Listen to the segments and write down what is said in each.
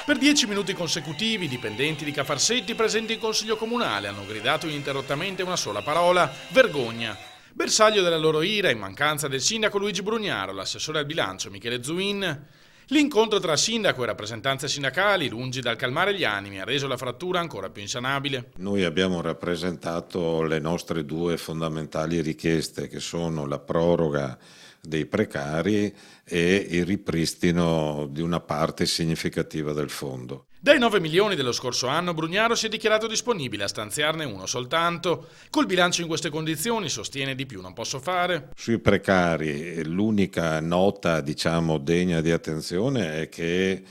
Per 10 minuti consecutivi i dipendenti di Cafarsetti presenti in consiglio comunale hanno gridato ininterrottamente una sola parola: vergogna. Bersaglio della loro ira in mancanza del sindaco Luigi Brugnaro, l'assessore al bilancio Michele Zuin. L'incontro tra sindaco e rappresentanze sindacali, lungi dal calmare gli animi, ha reso la frattura ancora più insanabile. Noi abbiamo rappresentato le nostre due fondamentali richieste, che sono la proroga dei precari e il ripristino di una parte significativa del fondo. Dai 9 milioni dello scorso anno, Brugnaro si è dichiarato disponibile a stanziarne uno soltanto. Col bilancio in queste condizioni, sostiene, di più non posso fare. Sui precari, l'unica nota, degna di attenzione è che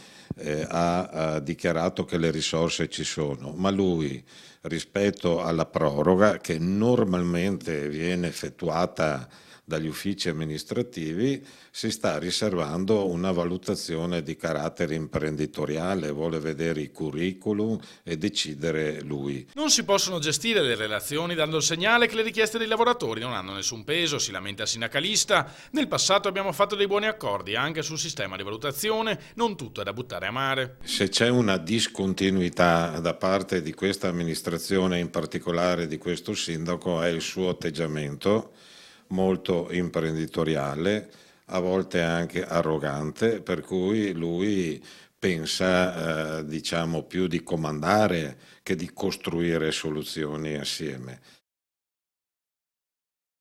ha dichiarato che le risorse ci sono, ma lui, rispetto alla proroga, che normalmente viene effettuata dagli uffici amministrativi, si sta riservando una valutazione di carattere imprenditoriale, vuole vedere i curriculum e decidere lui. Non si possono gestire le relazioni dando il segnale che le richieste dei lavoratori non hanno nessun peso, si lamenta il sindacalista. Nel passato abbiamo fatto dei buoni accordi anche sul sistema di valutazione, non tutto è da buttare a mare. Se c'è una discontinuità da parte di questa amministrazione, in particolare di questo sindaco, è il suo atteggiamento molto imprenditoriale, a volte anche arrogante, per cui lui pensa più di comandare che di costruire soluzioni assieme.